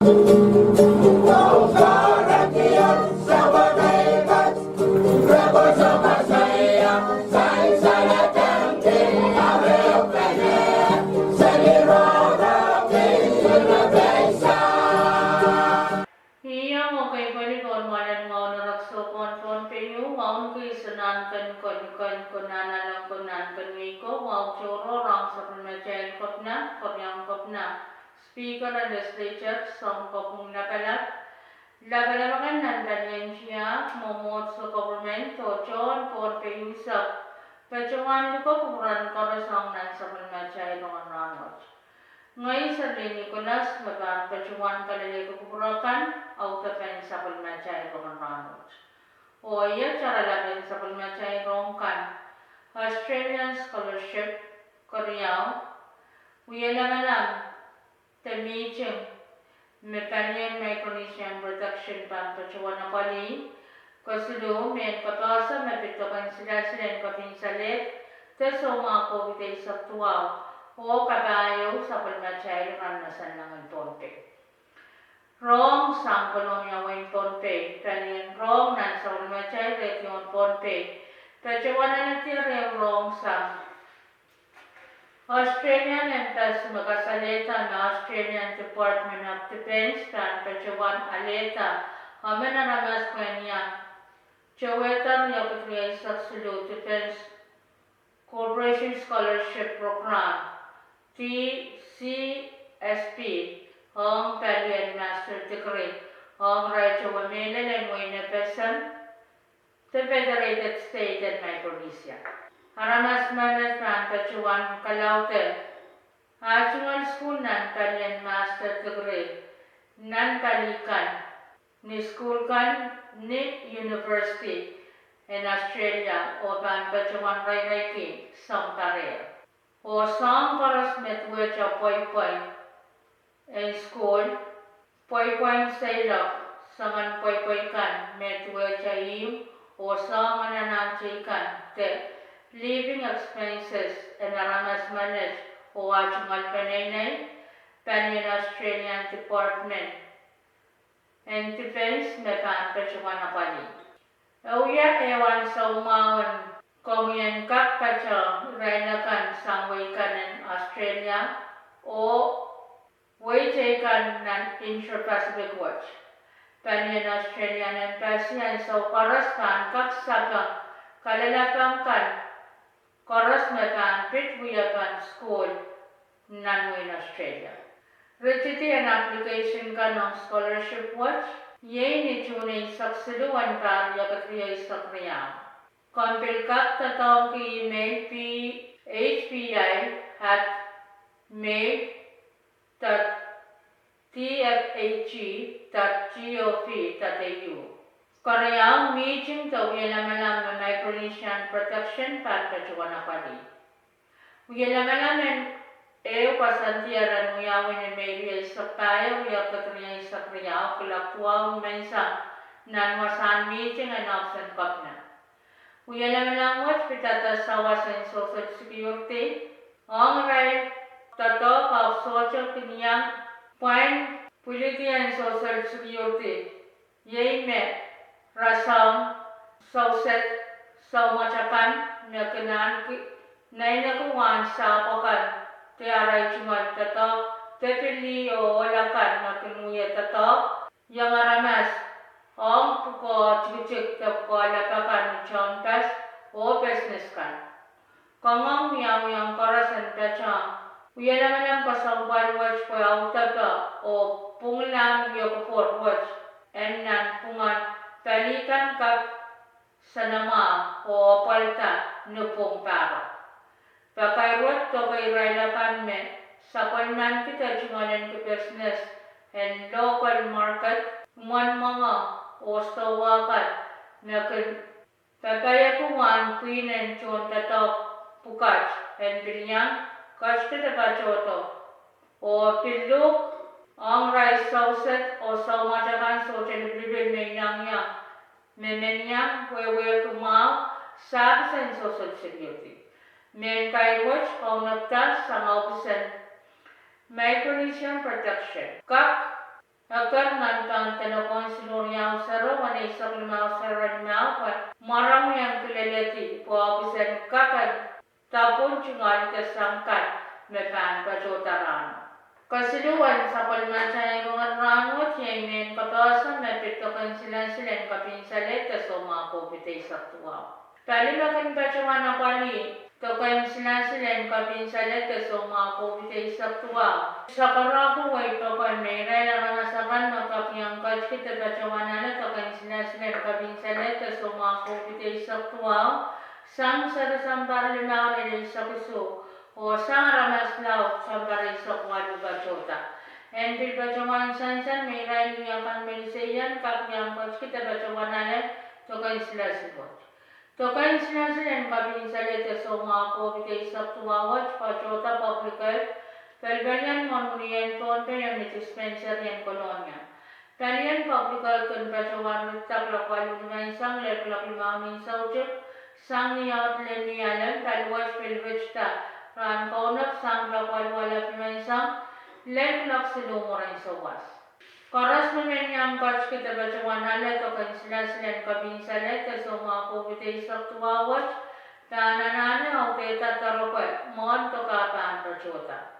Hiyang okay palikon malan ngau narakso Pohnpei ngau kisanan kan kunanalang kunan kanwiko ngau choro rang sapulmachain kopna speaker and legislature som kopung napalat lagalamakan nandanyan siya momot sa government to John Pohnpei usap pacuan ko kuran korasong nan sapulmachain ng ranot. Ngayon sa Nicolas, magpapachuan kalali kukurakan, autapen sa pulmachay romanranot. O iya cara laban sa pulmachay rongkan, Australian Scholarship, Koreaw, uya alam, tamijing, Mepanian Micronesian Protection pampachuan na pali, kasulo, may kapasa, mapitokan sila kapinsalit, taso mga COVID sa tuwaw, o kabayo sa pulmachay ranasan ng Pohnpei. Rong sang kolonya wen Pohnpei, kanian rong nan sa pulmachay region Pohnpei. Kacawanan natin rong sang Australian Embassy makasalita na Australian Department of Defense kan kacawan aleta amenaramas kanya Chawetan Yakutriya Saksulu Defense Corporation Scholarship Program TCSP Hong Palian Master Degree Hong Raja Wamela and Wayne Pesan the Federated State and Micronesia. Haramas Management Pachuan Kalaute Hachungan School Nan Palian Master Degree Nan Kalikan ni School Kan ni University in Australia o Ban Pachuan Raiki Som Career. O sang paras metwecha Pohnpei in school, Pohnpei sailak, sangan Pohnpei kan metwecha im, o sang mananangchikan te living expenses and aramas manage o achungal panenay, Panian Australian Department and Defense mepan pachuan apali. Uya ewan sa umawan Komian kap pacha rainakan sangwaikan in Australia o waitaikan nan Inter-Pacific Watch. Panian Australian Embassy and so koras kan kap sabang kalalapang kan koras mepan pitwiyapan school nan in Australia. Reciti an application kan ng Scholarship Watch yay ni Junay saksiluan kan yakatriya isakriya. Kompilkat tatawag ki email phpi@mail.tfhg.gov.au. Koreang meeting to uyalamalam na Micronesian Protection pampachuan na pali. Uyalamalam pasantiaran uyawin email isaktayo uyakatriya isakriya kulaktuaw mensang nanwasan meeting and option kapna. Uyalamalang watch pitata sawas and social security, ang right tato of social kinyang point political and social security, yay me rasam sauset saumacakan nakanan nainakuan sa apakan tiaray cungan tato tepili o walakan nakinuya tato yang aramas ang puko cicik ko alapakan John Pass o business kan. Kamang yang karasan pechang, uyalaman pasambal watch po autapa o punglang yakupor watch and nan pungan talikan kap sanama o palta nupong para. Pakairwat to kay railakan me sa palman kita junganan ke business and local market mga o sawakan na papaya kuman kuinen chon tatok pukach and bilyang kashta tapachoto o piluk ang rice sauset o saumachakan so celebrity mainangya memenyang wewe kumaw sa sen social security men kay watch o nagtas sa maupusan Micronesian Protection kak isak limau saran limau marang yang kileleti po apisan kakan tapon cungal kasangkat mepan pajotaran. Kasiluan sa palmansay mga rangot yang men kapasa mepitokan silan kapinsalet so mga kopitay sa tuwa. Palimakan pacawan na pali tokan silan kapinsalet so mga kopitay sa tuwa. Sa karako ay tokan may rela rangasakan makapiyang kachkita pacawan na tokan silan kapinsalet so mga kopitay sa tuwa. Sang sarasambar limaw nila sa kuso. O sang ramaslaw sa barisok wadu bacota. En bil bacawan sansan may rai yang kan milisayan kap yang coach kita bacawan ale tokan sila sibot. Tokan sila en kapin salete so mako bite isap tuwawat bacota publikal pelbalian monunian Pohnpei yang dispenser yang kolonya. Pelian publikal kun bacawan ritak lakwal lumayan sang leklak limamin saucik sang niyaut lenialan talwas pilwechta ran kaunap sang lakwal wala pimansang leklak silumuran sa was. Karas naman yang kats kita bacawan ala tokan sila kabinsalet so mga kubitay sa tuwawat tananana o keta taropat mohon tokapaan percota.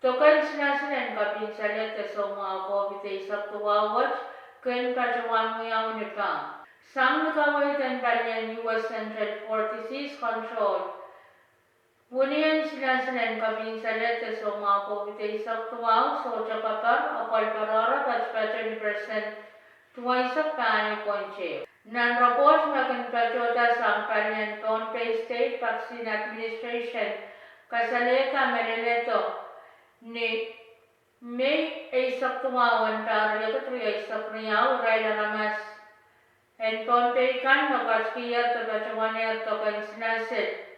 Tokan sila kabinsalet so mga kubitay sa tuwawat ken bacawan mo yaw nipang. Sang nakaway dan balian US Central Forces Control Bunian sila kabinsalet so mga kubitay sa tuwaw so chapapar apal parara pachpachani percent tuway sa paano ponche. Nan-report makan pachota sa palian Pohnpei State Vaccine Administration kasaleka meneleto ni May ay sa tuwawan para yakatri ay sa priyaw rayla ramas en Pohnpei kan magkatskiyar tabachawaner tokan sinasit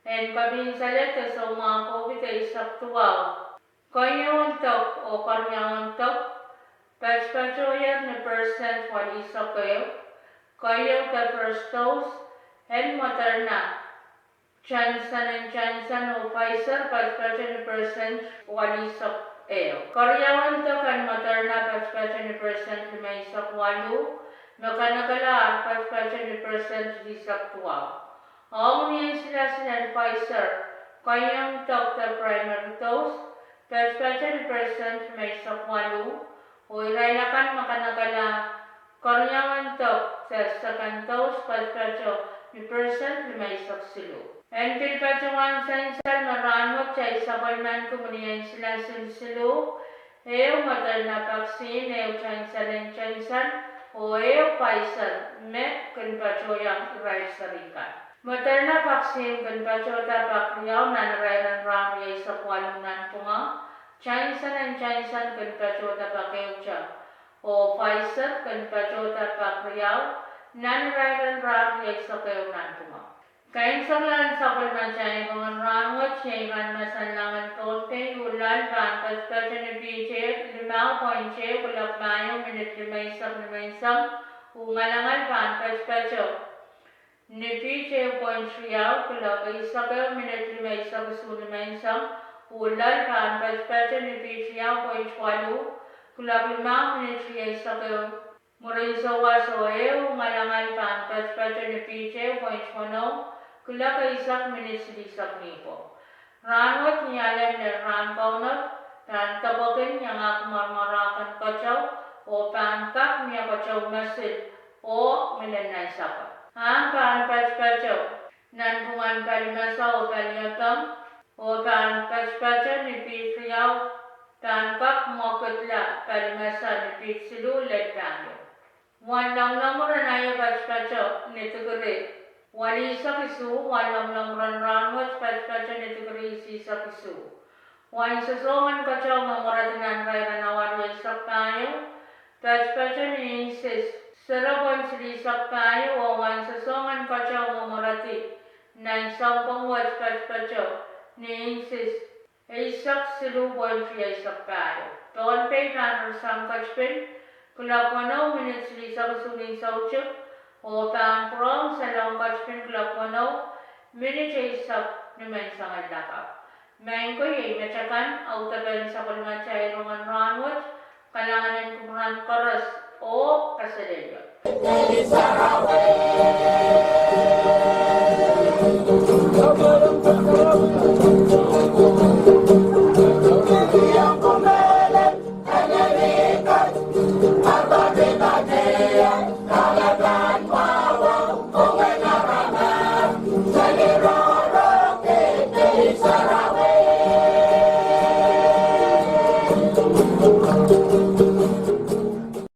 en kabinsalet sa mga kubitay sa tuwaw. Kaya untok o kanya untok, pachpachoyer ni percent wali sa kayo, kaya ka first dose, en Moderna, Johnson o Pfizer, pachpacho ni percent wali sa kayo. Kaya untok en Moderna, pachpacho ni percent limay sa walo, nakanagalaan, pachpacho ni percent di sa tuwaw. Ang niyan sila Pfizer, kayang Dr. Primary Dose, pachpachan percent may sakwalo, o irailakan makanagala, karyawan tok sa second dose, pachpacho ni percent may saksilo. And pilpachawan sansal maranot sa isapalman kumuniyan sila silsilo, Moderna vaccine, Johnson, o Pfizer, me kunpachoyang iray sarikan. Moderna vaccine kan pachota pakriyaw nan rairan ramyay sa kwalong nan punga, Johnson kan pachota pakewcha, o Pfizer kan pachota pakriyaw nan rairan ramyay sa kayo nan punga. Kain sa lan sa palmansay mga rangot siya iman masanlangan Pohnpei ulan kan pachpacha ni BJ 5.7 kulak mayo minit 5 ungalangan kan pachpacha ni PJ Pohnpei kulak isa kayo minit 5 ulan kan pachpacha ni PJ 8 kulak 5 minit 5 kayo muray sa wasoe ungalangan kan pachpacha ni PJ Pohnpei kulak isak minit sidisak nipo. Ranwet niyalan na rankaunat, dan tabakin yang aku marmarakan kacau, o pangkap niya kacau masid, o milanay sapa. Ang paan pachpacho, nan pungan palimasa o paliyatam, o paan pachpacho ni pitriyaw, pangkap mokotla palimasa ni pitsilu letano. Wandang namuran ayo pachpacho ni tuguri. Wali sa kisu, walang ranwat pachpacha ni tugri isi sa kisu. Wan sasongan kachaw mamoratinan rairan awari isak tayo, pachpacha ni insis. Sarapon sili isak tayo, o wan sasongan kachaw mamorati, na isang pangwat pachpacha ni insis. Isak silubon siya isak tayo. Pohnpei kan rasang kachpin, kulak wanaw minit sili sa kisunin sa uchuk, o pang prong sa long kachpin kulak wanaw, minit siya isak naman sa ngalakap. Main ko yung matyakan, autaban sa kulmatsay Rongen ranwat, kalanganan kumuran karas o kasalilyo. Elizarawe.